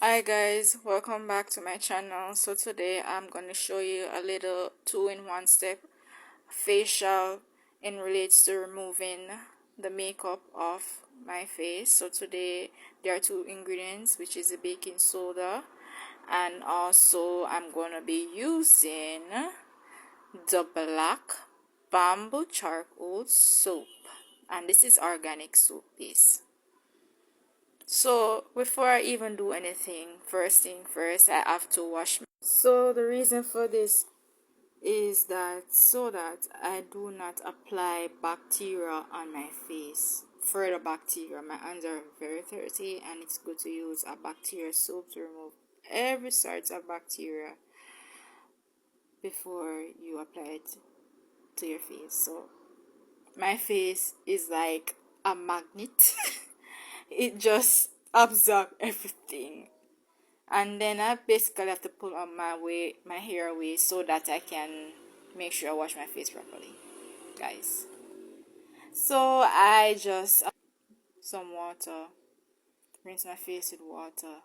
Hi guys, welcome back to my channel. So today I'm going to show you a little two-in-one step facial in relates to removing the makeup off my face. So today there are two ingredients, which is the baking soda, and also I'm going to be using the black bamboo charcoal soap, and this is organic soap base. So before I even do anything, first thing first, I have to wash. So the reason for this is that so that I do not apply bacteria on my face. Further bacteria, my hands are very dirty, and it's good to use a bacteria soap to remove every sort of bacteria before you apply it to your face. So my face is like a magnet. It just absorbs everything, and then I basically have to pull on my hair away so that I can make sure I wash my face properly, guys. So I just some water, rinse my face with water,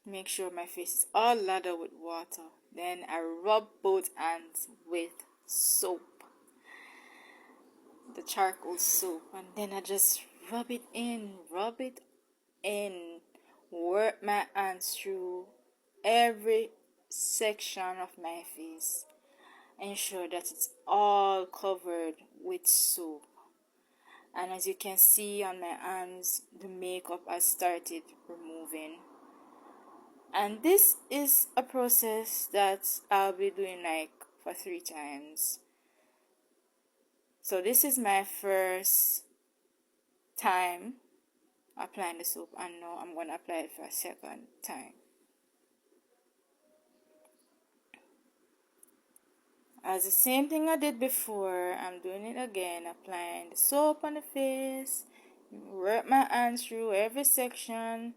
make sure my face is all lathered with water. Then I rub both hands with soap, the charcoal soap, and then I just rub it in, work my hands through every section of my face. Ensure that it's all covered with soap. And as you can see on my hands, the makeup has started removing. And this is a process that I'll be doing like for 3 times. So this is my first time applying the soap, and now I'm going to apply it for a second time. As the same thing I did before, I'm doing it again, applying the soap on the face, work my hands through every section,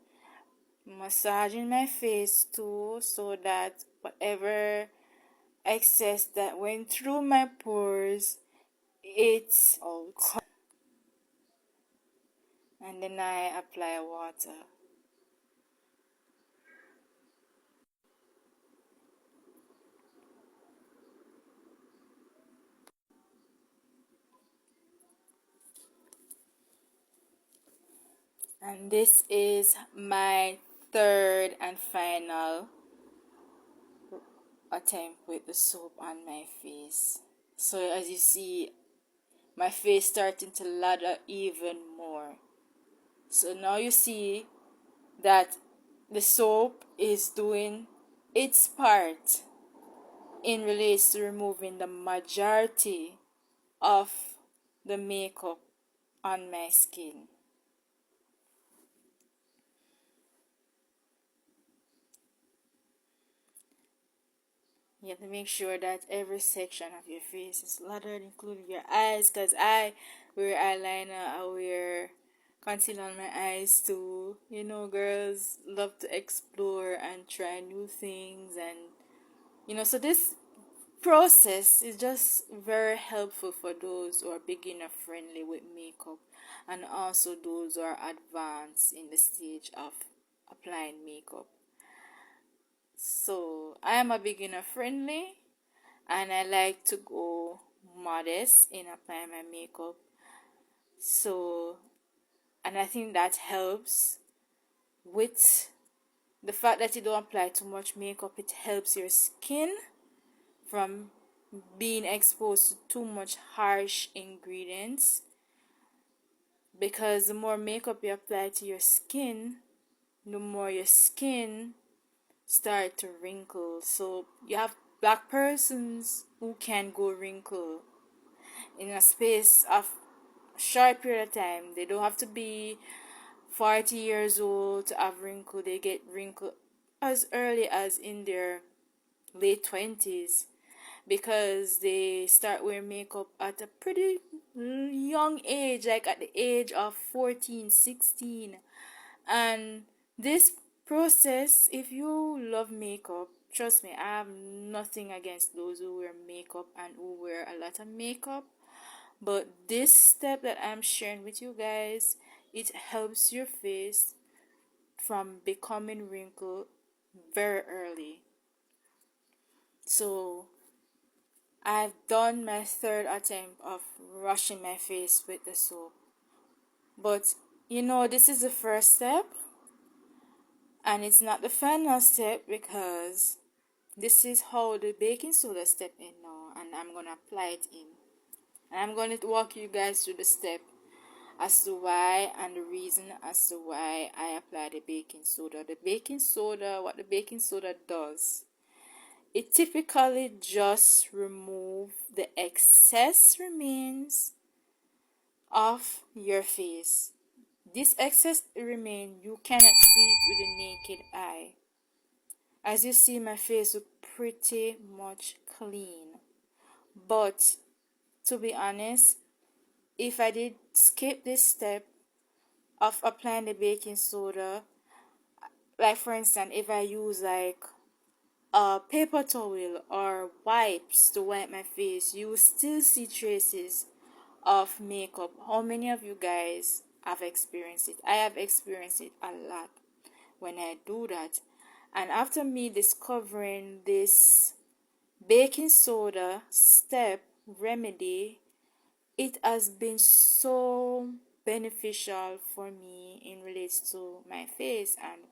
massaging my face too, so that whatever excess that went through my pores, it's all cut. And then I apply water. And this is my third and final attempt with the soap on my face. So as you see, my face starting to lather even more. So now you see that the soap is doing its part in relates to removing the majority of the makeup on my skin. You have to make sure that every section of your face is lathered, including your eyes, because I wear eyeliner, I wear concealer on my eyes too. You know, girls love to explore and try new things, and so this process is just very helpful for those who are beginner friendly with makeup, and also those who are advanced in the stage of applying makeup. So I am a beginner friendly, and I like to go modest in applying my makeup. So, and I think that helps with the fact that you don't apply too much makeup. It helps your skin from being exposed to too much harsh ingredients, because the more makeup you apply to your skin, the more your skin start to wrinkle. So you have black persons who can go wrinkle in a space of short period of time. They don't have to be 40 years old to have wrinkle. They get wrinkle as early as in their late 20s, because they start wearing makeup at a pretty young age, like at the age of 14, 16. And this process, if you love makeup, trust me, I have nothing against those who wear makeup and who wear a lot of makeup. But this step that I'm sharing with you guys, it helps your face from becoming wrinkled very early. So I've done my third attempt of washing my face with the soap. But this is the first step, and it's not the final step, because this is how the baking soda step in now, and I'm gonna apply it in. And I'm gonna walk you guys through the step as to why, and the reason as to why I apply the baking soda. What the baking soda does, it typically just remove the excess remains of your face. This excess remain, you cannot see it with the naked eye. As you see, my face look pretty much clean. But to be honest, if I did skip this step of applying the baking soda, like for instance, if I use like a paper towel or wipes to wipe my face, you will still see traces of makeup. How many of you guys have experienced it? I have experienced it a lot when I do that. And after me discovering this baking soda step remedy, it has been so beneficial for me in relates to my face. And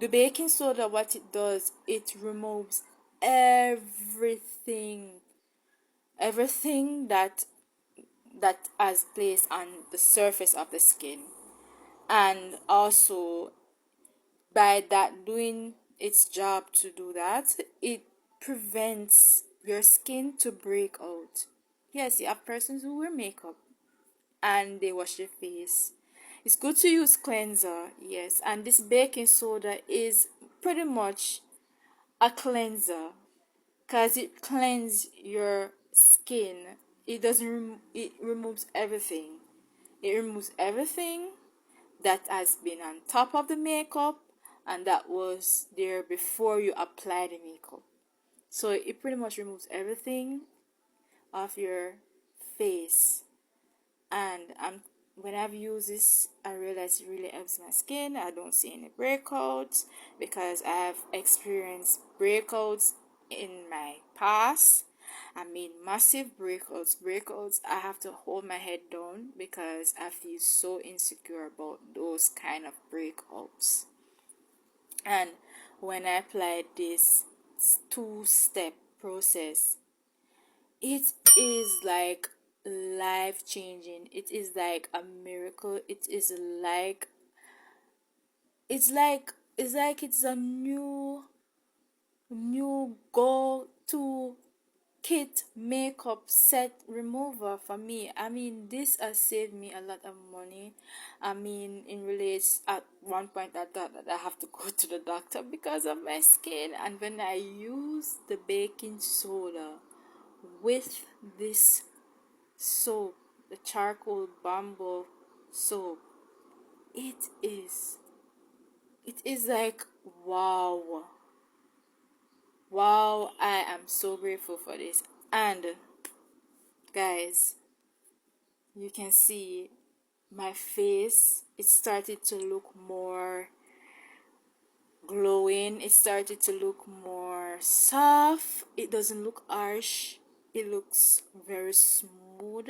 the baking soda, what it does, it removes everything that has placed on the surface of the skin. And also, by that doing its job to do that, it prevents your skin to break out. Yes, you have persons who wear makeup and they wash their face. It's good to use cleanser, yes, and this baking soda is pretty much a cleanser, because it cleanses your skin. It doesn't it removes everything. It removes everything that has been on top of the makeup and that was there before you apply the makeup. So it pretty much removes everything off your face. And when I've used this, I realize it really helps my skin. I don't see any breakouts, because I have experienced breakouts in my past. I made massive breakouts. I have to hold my head down because I feel so insecure about those kind of breakouts. And when I applied this two-step process, it is like life changing. It is like a miracle. It's a new go to kit makeup set remover for me. I mean, this has saved me a lot of money. I mean, in relates, at one point I thought that I have to go to the doctor because of my skin. And when I use the baking soda with this soap, the charcoal bamboo soap, it is like wow. Wow, I am so grateful for this. And guys, you can see my face, it started to look more glowing. It started to look more soft. It doesn't look harsh. It looks very smooth.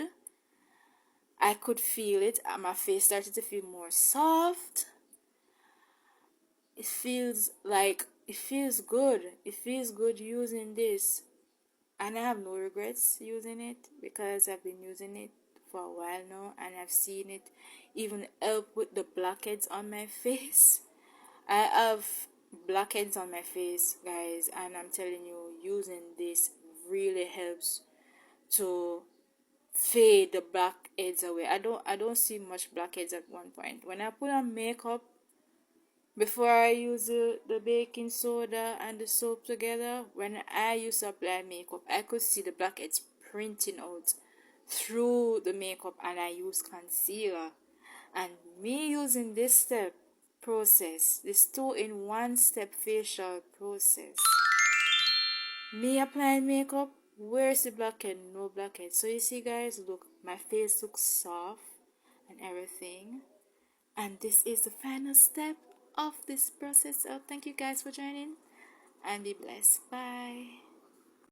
I could feel it. My face started to feel more soft. It feels good. It feels good using this. And I have no regrets using it, because I've been using it for a while now, and I've seen it even help with the blackheads on my face. I have blackheads on my face, guys, and I'm telling you, using this really helps to fade the blackheads away. I don't see much blackheads at one point. When I put on makeup, before I use the baking soda and the soap together, when I used to apply makeup, I could see the blackheads printing out through the makeup, and I use concealer. And me using this step process, this 2-in-1 step facial process, me applying makeup, where's the blackhead? No blackhead. So you see, guys, look, my face looks soft and everything. And this is the final step of this process. So thank you guys for joining, and be blessed. Bye.